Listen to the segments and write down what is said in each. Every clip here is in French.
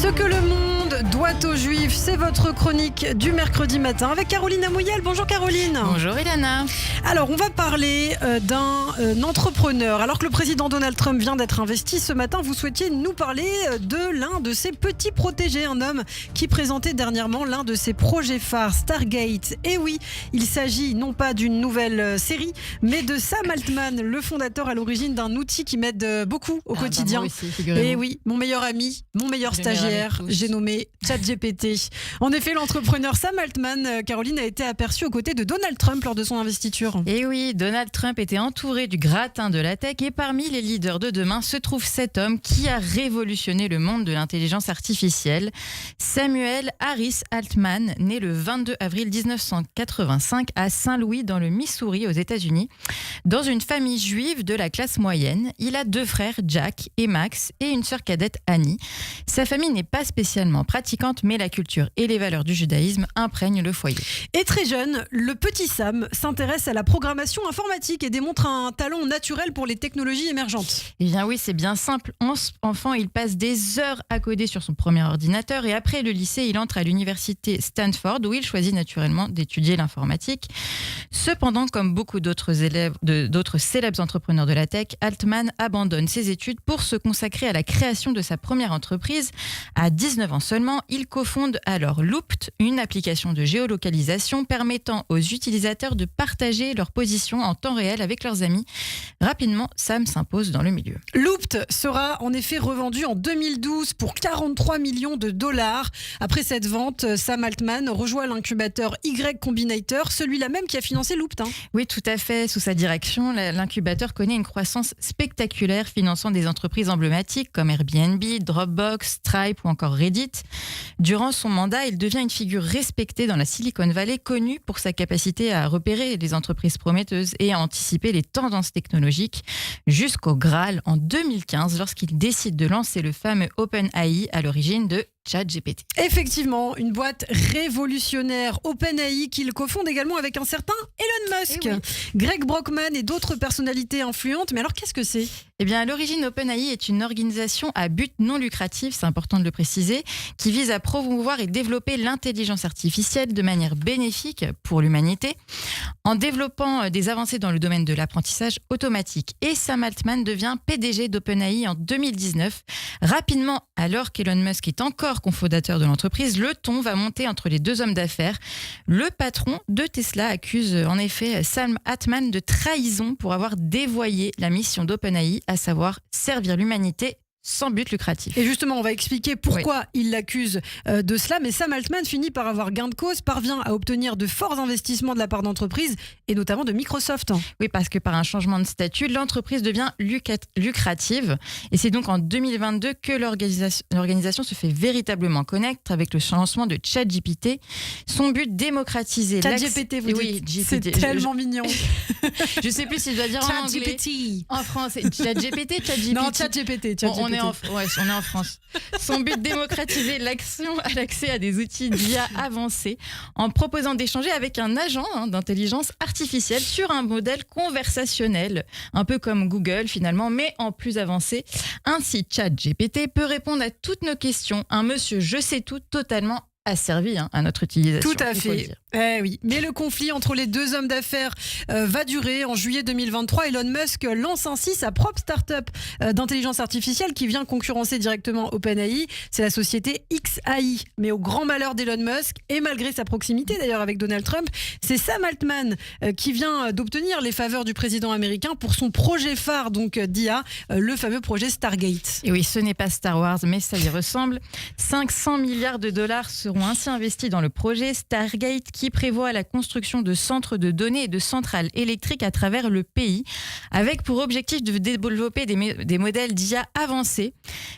Ce que le monde doit aux Juifs, c'est votre chronique du mercredi matin avec Caroline Amouyel. Bonjour Caroline. Bonjour Ilana. Alors on va parler d'un entrepreneur. Alors que le président Donald Trump vient d'être investi ce matin, vous souhaitiez nous parler de l'un de ses petits protégés, un homme qui présentait dernièrement l'un de ses projets phares, Stargate. Et oui, il s'agit non pas d'une nouvelle série, mais de Sam Altman, le fondateur à l'origine d'un outil qui m'aide beaucoup au quotidien. Moi aussi, figurez-vous. Et oui, mon meilleur ami, mon meilleur Le meilleur stagiaire, ami de tous. j'ai nommé ChatGPT. En effet, l'entrepreneur Sam Altman, Caroline, a été aperçu aux côtés de Donald Trump lors de son investiture. Et oui, Donald Trump était entouré du gratin de la tech et parmi les leaders de demain se trouve cet homme qui a révolutionné le monde de l'intelligence artificielle. Samuel Harris Altman, né le 22 avril 1985 à Saint-Louis dans le Missouri aux États-Unis. Dans une famille juive de la classe moyenne, il a 2 frères, Jack et Max, et une sœur cadette, Annie. Sa famille n'est pas spécialement pratiquante, mais la culture et les valeurs du judaïsme imprègnent le foyer. Et très jeune, le petit Sam s'intéresse à la programmation informatique et démontre un talent naturel pour les technologies émergentes. Eh bien oui, c'est bien simple. Enfant, il passe des heures à coder sur son premier ordinateur et après le lycée, il entre à l'université Stanford où il choisit naturellement d'étudier l'informatique. Cependant, comme beaucoup d'autres célèbres entrepreneurs de la tech, Altman abandonne ses études pour se consacrer à la création de sa première entreprise. À 19 ans seulement, il cofonde alors Loopt, une application de géolocalisation permettant aux utilisateurs de partager leur position en temps réel avec leurs amis. Rapidement, Sam s'impose dans le milieu. Loopt sera en effet revendu en 2012 pour 43 millions de dollars. Après cette vente, Sam Altman rejoint l'incubateur Y Combinator, celui-là même qui a financé Loopt. Oui, tout à fait. Sous sa direction, l'incubateur connaît une croissance spectaculaire, finançant des entreprises emblématiques comme Airbnb, Dropbox, Stripe ou encore Reddit. Durant son mandat, il devient une figure respectée dans la Silicon Valley, connue pour sa capacité à repérer les entreprises prometteuses et à anticiper les tendances technologiques, jusqu'au Graal en 2015, lorsqu'il décide de lancer le fameux OpenAI à l'origine de ChatGPT. Effectivement, une boîte révolutionnaire, OpenAI, qu'il cofonde également avec un certain Elon Musk. Eh oui. Greg Brockman et d'autres personnalités influentes. Mais alors, qu'est-ce que c'est ? Eh bien, à l'origine, OpenAI est une organisation à but non lucratif, c'est important de le préciser, qui vise à promouvoir et développer l'intelligence artificielle de manière bénéfique pour l'humanité, en développant des avancées dans le domaine de l'apprentissage automatique. Et Sam Altman devient PDG d'OpenAI en 2019. Rapidement, alors qu'Elon Musk est encore cofondateur de l'entreprise, le ton va monter entre les deux hommes d'affaires. Le patron de Tesla accuse en effet Sam Altman de trahison pour avoir dévoyé la mission d'OpenAI, à savoir servir l'humanité sans but lucratif. Et justement, on va expliquer pourquoi il l'accuse de cela. Mais Sam Altman finit par avoir gain de cause, parvient à obtenir de forts investissements de la part d'entreprises et notamment de Microsoft. Oui, parce que par un changement de statut, l'entreprise devient lucrative. Et c'est donc en 2022 que l'organisation se fait véritablement connaître avec le lancement de ChatGPT. Son but, démocratiser ChatGPT, vous Oui, dites. C'est GPT. tellement mignon. Je sais plus si je dois dire en anglais. ChatGPT. En français, ChatGPT, ChatGPT. Non, ChatGPT. On est en France. Son but, démocratiser l'accès à des outils d'IA avancés en proposant d'échanger avec un agent d'intelligence artificielle sur un modèle conversationnel, un peu comme Google finalement, mais en plus avancé. Ainsi, ChatGPT peut répondre à toutes nos questions. Un monsieur je sais tout totalement asservi à notre utilisation. Tout à fait. Oui. Mais le conflit entre les deux hommes d'affaires va durer. En juillet 2023, Elon Musk lance ainsi sa propre start-up d'intelligence artificielle qui vient concurrencer directement OpenAI. C'est la société XAI. Mais au grand malheur d'Elon Musk, et malgré sa proximité d'ailleurs avec Donald Trump, c'est Sam Altman qui vient d'obtenir les faveurs du président américain pour son projet phare donc d'IA, le fameux projet Stargate. Et oui, ce n'est pas Star Wars, mais ça y ressemble. 500 milliards de dollars seront ainsi investis dans le projet Stargate qui prévoit la construction de centres de données et de centrales électriques à travers le pays, avec pour objectif de développer des modèles d'IA avancés.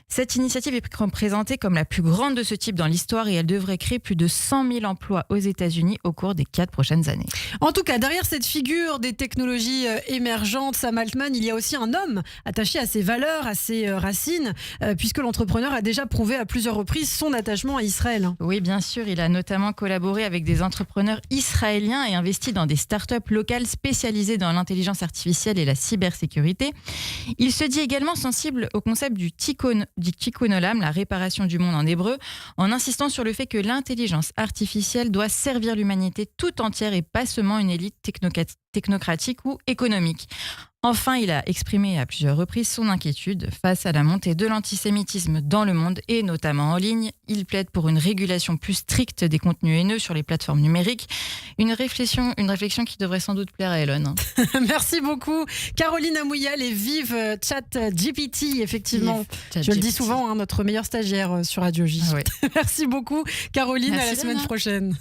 Cette initiative est présentée comme la plus grande de ce type dans l'histoire et elle devrait créer plus de 100 000 emplois aux États-Unis au cours des 4 prochaines années. En tout cas, derrière cette figure des technologies émergentes, Sam Altman, il y a aussi un homme attaché à ses valeurs, à ses racines, puisque l'entrepreneur a déjà prouvé à plusieurs reprises son attachement à Israël. Oui, bien sûr, il a notamment collaboré avec des entrepreneurs entrepreneur israélien et investit dans des startups locales spécialisées dans l'intelligence artificielle et la cybersécurité. Il se dit également sensible au concept du tikkun olam, la réparation du monde en hébreu, en insistant sur le fait que l'intelligence artificielle doit servir l'humanité tout entière et pas seulement une élite technocratique ou économique. Enfin, il a exprimé à plusieurs reprises son inquiétude face à la montée de l'antisémitisme dans le monde et notamment en ligne. Il plaide pour une régulation plus stricte des contenus haineux sur les plateformes numériques. Une réflexion qui devrait sans doute plaire à Elon. Merci beaucoup, Caroline Amouyal, et vive ChatGPT, effectivement. Je le dis souvent, notre meilleur stagiaire sur Radio J. Ah oui. Merci beaucoup, Caroline. Merci, à la semaine Léna. prochaine.